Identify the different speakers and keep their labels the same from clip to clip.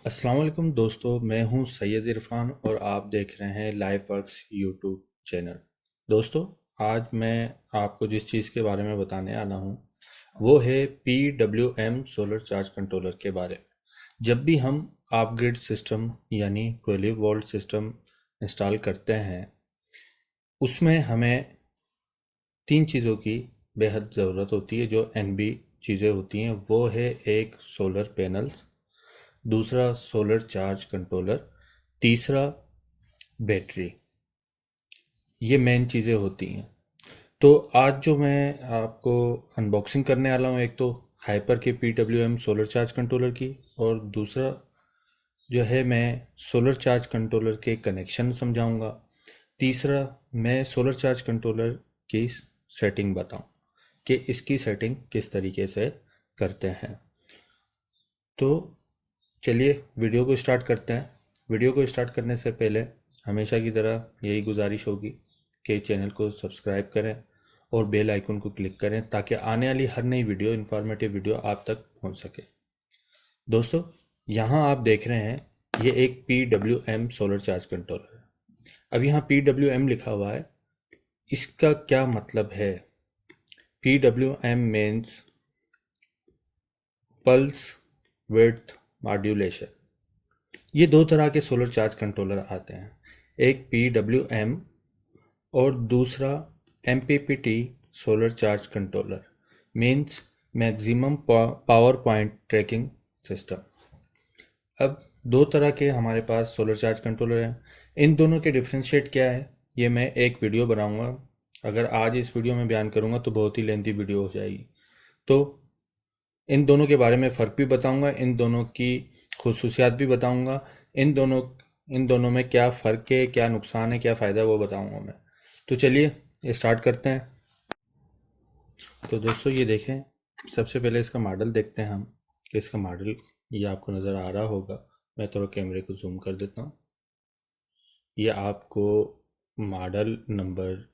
Speaker 1: अस्सलाम वालेकुम दोस्तों, मैं हूं सैयद इरफान और आप देख रहे हैं लाइफ वर्क्स यूट्यूब चैनल। दोस्तों, आज मैं आपको जिस चीज़ के बारे में बताने आना हूं वो है PWM सोलर चार्ज कंट्रोलर के बारे में। जब भी हम ऑफ ग्रिड सिस्टम यानी 12 वोल्ट सिस्टम इंस्टॉल करते हैं, उसमें हमें तीन चीज़ों की बेहद ज़रूरत होती है। जो NB चीज़ें होती हैं वो है एक सोलर पैनल, दूसरा सोलर चार्ज कंट्रोलर, तीसरा बैटरी। ये मेन चीज़ें होती हैं। तो आज जो मैं आपको अनबॉक्सिंग करने वाला हूँ, एक तो हाइपर के PWM सोलर चार्ज कंट्रोलर की, और दूसरा जो है मैं सोलर चार्ज कंट्रोलर के कनेक्शन समझाऊंगा। तीसरा मैं सोलर चार्ज कंट्रोलर की सेटिंग बताऊं कि इसकी सेटिंग किस तरीके से करते हैं। तो चलिए वीडियो को स्टार्ट करते हैं। वीडियो को स्टार्ट करने से पहले हमेशा की तरह यही गुजारिश होगी कि चैनल को सब्सक्राइब करें और बेल आइकन को क्लिक करें ताकि आने वाली हर नई वीडियो, इन्फॉर्मेटिव वीडियो आप तक पहुंच सके। दोस्तों, यहाँ आप देख रहे हैं ये एक PWM सोलर चार्ज कंट्रोलर है। अब यहाँ PWM लिखा हुआ है, इसका क्या मतलब है? PWM means pulse width modulation. ये दो तरह के सोलर चार्ज कंट्रोलर आते हैं, एक PWM और दूसरा MPPT solar charge controller, means maximum power point tracking system. अब दो तरह के हमारे पास सोलर चार्ज कंट्रोलर हैं। इन दोनों के डिफ्रेंशिएट क्या है ये मैं एक वीडियो बनाऊंगा। अगर आज इस वीडियो में बयान करूंगा तो बहुत ही लेंथी वीडियो हो जाएगी। तो इन दोनों के बारे में फ़र्क भी बताऊंगा, इन दोनों की खुसूसियात भी बताऊंगा, इन दोनों में क्या फ़र्क है, क्या नुकसान है, क्या फ़ायदा है वो बताऊंगा मैं। तो चलिए स्टार्ट करते हैं। तो दोस्तों ये देखें, सबसे पहले इसका मॉडल देखते हैं हम कि इसका मॉडल ये आपको नज़र आ रहा होगा। मैं थोड़ा कैमरे को जूम कर देता हूँ। ये आपको मॉडल नंबर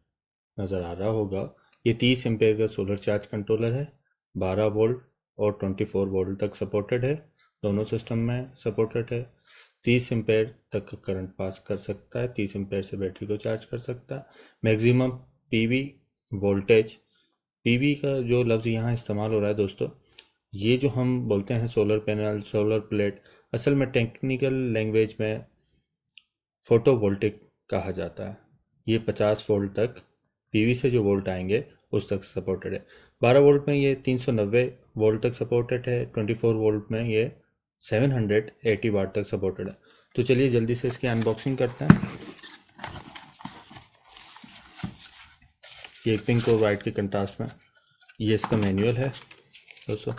Speaker 1: नज़र आ रहा होगा। ये 30 एम्पेयर का सोलर चार्ज कंट्रोलर है। 12 वोल्ट और 24 वोल्ट तक सपोर्टेड है, दोनों सिस्टम में सपोर्टेड है। 30 एम्पेयर तक का करंट पास कर सकता है, 30 एम्पेयर से बैटरी को चार्ज कर सकता है। मैक्सिमम PV वोल्टेज, PV का जो लफ्ज़ यहाँ इस्तेमाल हो रहा है दोस्तों, ये जो हम बोलते हैं सोलर पैनल, सोलर प्लेट, असल में टेक्निकल लैंग्वेज में फोटोवोल्टिक कहा जाता है। ये 50 वोल्ट तक PV से जो वोल्ट आएंगे उस तक सपोर्टेड है। 12 वोल्ट में ये 390 वोल्ट तक सपोर्टेड है। 24 वोल्ट में ये 780 वाट तक सपोर्टेड है। तो चलिए जल्दी से इसकी अनबॉक्सिंग करते हैं। ये पिंक और वाइट के कंट्रास्ट में ये इसका मैनुअल है दोस्तों।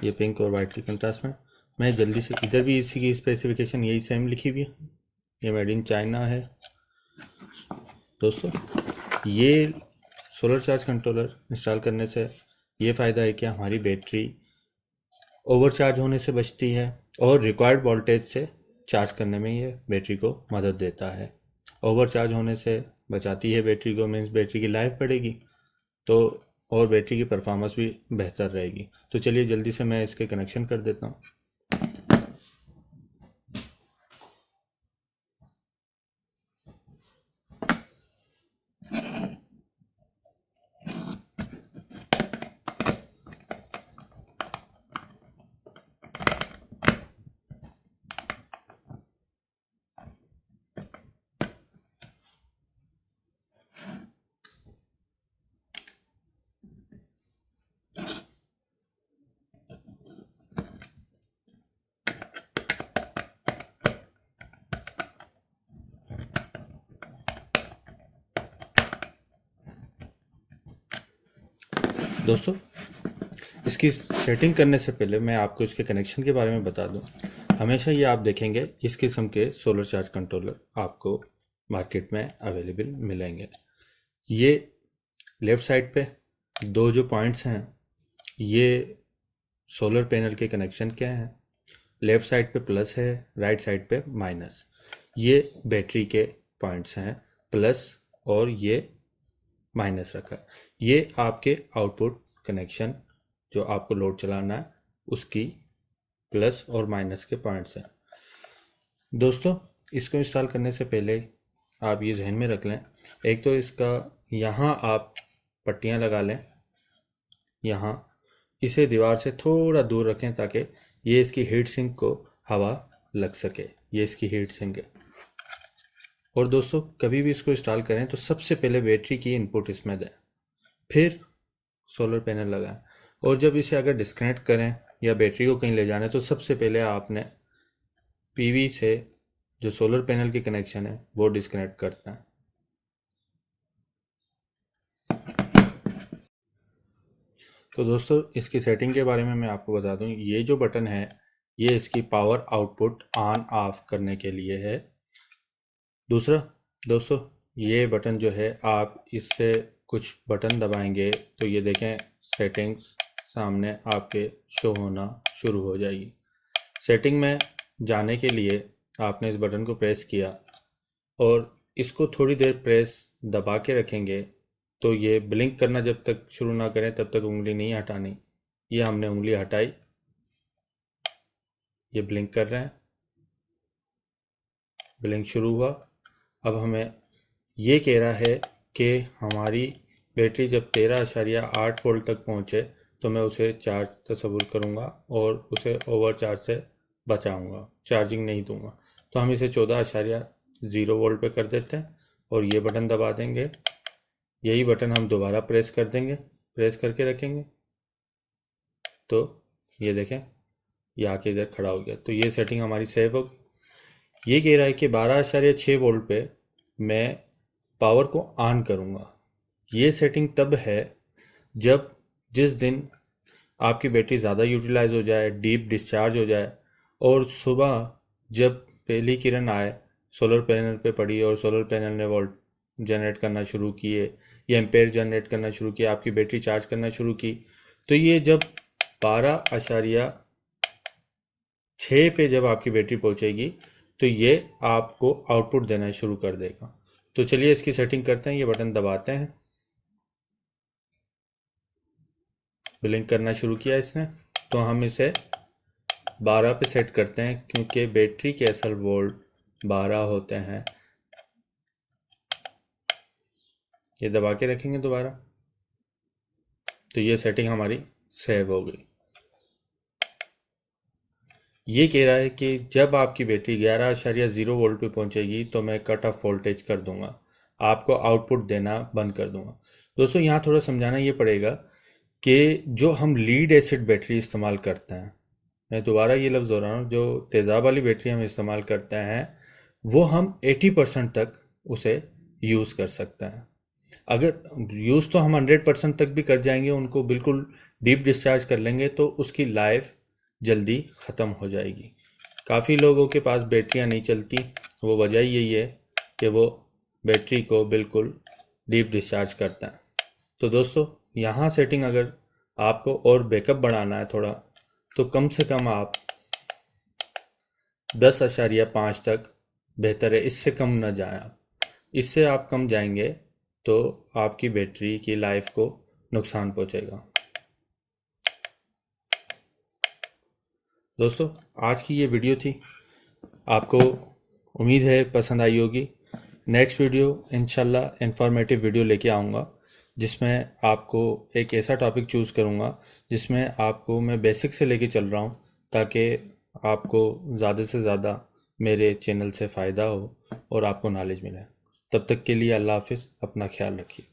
Speaker 1: ये पिंक और वाइट के कंट्रास्ट में, मैं जल्दी से, इधर भी इसी की स्पेसिफिकेशन यही सेम लिखी हुई है। ये मेड इन चाइना है दोस्तों। ये सोलर चार्ज कंट्रोलर इंस्टॉल करने से ये फ़ायदा है कि हमारी बैटरी ओवरचार्ज होने से बचती है और रिक्वायर्ड वोल्टेज से चार्ज करने में ये बैटरी को मदद देता है। ओवरचार्ज होने से बचाती है बैटरी को, मीन्स बैटरी की लाइफ बढ़ेगी तो, और बैटरी की परफॉर्मेंस भी बेहतर रहेगी। तो चलिए जल्दी से मैं इसके कनेक्शन कर देता हूँ। दोस्तों, इसकी सेटिंग करने से पहले मैं आपको इसके कनेक्शन के बारे में बता दूं। हमेशा ये आप देखेंगे इस किस्म के सोलर चार्ज कंट्रोलर आपको मार्केट में अवेलेबल मिलेंगे। ये लेफ़्ट साइड पे दो जो पॉइंट्स हैं ये सोलर पैनल के कनेक्शन के हैं। लेफ़्ट साइड पे प्लस है, राइट साइड पे माइनस। ये बैटरी के पॉइंट्स हैं, प्लस और ये माइनस रखा है। ये आपके आउटपुट कनेक्शन जो आपको लोड चलाना है उसकी प्लस और माइनस के पॉइंट्स हैं। दोस्तों, इसको इंस्टॉल करने से पहले आप ये ध्यान में रख लें, एक तो इसका यहाँ आप पट्टियाँ लगा लें, यहाँ इसे दीवार से थोड़ा दूर रखें ताकि ये इसकी हीट सिंक को हवा लग सके। ये इसकी हीट सिंक है। और दोस्तों, कभी भी इसको इंस्टॉल करें तो सबसे पहले बैटरी की इनपुट इसमें दें, फिर सोलर पैनल लगाएं। और जब इसे अगर डिस्कनेक्ट करें या बैटरी को कहीं ले जाना है तो सबसे पहले आपने पीवी से जो सोलर पैनल की कनेक्शन है वो डिस्कनेक्ट करता है। तो दोस्तों, इसकी सेटिंग के बारे में मैं आपको बता दूं, ये जो बटन है ये इसकी पावर आउटपुट ऑन ऑफ करने के लिए है। दूसरा दोस्तों, ये बटन जो है आप इससे कुछ बटन दबाएंगे तो ये देखें सेटिंग्स सामने आपके शो होना शुरू हो जाएगी। सेटिंग में जाने के लिए आपने इस बटन को प्रेस किया और इसको थोड़ी देर प्रेस दबा के रखेंगे तो ये ब्लिंक करना जब तक शुरू ना करें तब तक उंगली नहीं हटानी। ये हमने उंगली हटाई, ये ब्लिंक कर रहे हैं, ब्लिंक शुरू हुआ। अब हमें ये कह रहा है कि हमारी बैटरी जब 13.8 वोल्ट तक पहुँचे तो मैं उसे चार्ज तस्वुर करूँगा और उसे ओवर चार्ज से बचाऊँगा, चार्जिंग नहीं दूँगा। तो हम इसे 14.0 वोल्ट पे कर देते हैं और ये बटन दबा देंगे। यही बटन हम दोबारा प्रेस कर देंगे, प्रेस करके रखेंगे तो ये देखें ये आके इधर खड़ा हो गया। तो ये सेटिंग हमारी सेव हो गई। ये कह रहा है कि 12.6 वोल्ट पे मैं पावर को ऑन करूँगा। ये सेटिंग तब है जब जिस दिन आपकी बैटरी ज़्यादा यूटिलाइज हो जाए, डीप डिस्चार्ज हो जाए और सुबह जब पहली किरण आए सोलर पैनल पे पड़ी और सोलर पैनल ने वोल्ट जनरेट करना शुरू किए या एम्पेयर जनरेट करना शुरू किया, आपकी बैटरी चार्ज करना शुरू की, तो ये जब 12.6 पे जब आपकी बैटरी पहुंचेगी तो ये आपको आउटपुट देना शुरू कर देगा। तो चलिए इसकी सेटिंग करते हैं। ये बटन दबाते हैं, ब्लिंक करना शुरू किया इसने, तो हम इसे 12 पे सेट करते हैं क्योंकि बैटरी के असल वोल्ट 12 होते हैं। ये दबा के रखेंगे दोबारा तो ये सेटिंग हमारी सेव हो गई। ये कह रहा है कि जब आपकी बैटरी 11.0 वोल्ट पे पहुंचेगी तो मैं कट ऑफ वोल्टेज कर दूंगा, आपको आउटपुट देना बंद कर दूंगा। दोस्तों, यहाँ थोड़ा समझाना ये पड़ेगा कि जो हम लीड एसिड बैटरी इस्तेमाल करते हैं, मैं दोबारा ये लफ्ज़ दोहरा रहा हूँ, जो तेज़ाब वाली बैटरी हम इस्तेमाल करते हैं वो हम 80% तक उसे यूज़ कर सकते हैं। अगर यूज़ तो हम 100% तक भी कर जाएंगे, उनको बिल्कुल डीप डिस्चार्ज कर लेंगे तो उसकी लाइफ जल्दी ख़त्म हो जाएगी। काफ़ी लोगों के पास बैटरियां नहीं चलती, वो वजह यही है कि वो बैटरी को बिल्कुल डीप डिस्चार्ज करता है। तो दोस्तों, यहाँ सेटिंग अगर आपको और बैकअप बढ़ाना है थोड़ा, तो कम से कम आप 10.5 तक बेहतर है, इससे कम ना जाएं आप। इससे आप कम जाएंगे तो आपकी बैटरी की लाइफ को नुकसान पहुंचेगा। दोस्तों, आज की ये वीडियो थी, आपको उम्मीद है पसंद आई होगी। नेक्स्ट वीडियो इंशाल्लाह इंफॉर्मेटिव वीडियो लेके आऊँगा जिसमें आपको एक ऐसा टॉपिक चूज़ करूँगा जिसमें आपको मैं बेसिक से लेके चल रहा हूँ ताकि आपको ज़्यादा से ज़्यादा मेरे चैनल से फ़ायदा हो और आपको नॉलेज मिले। तब तक के लिए अल्लाह हाफिज़, अपना ख्याल रखिए।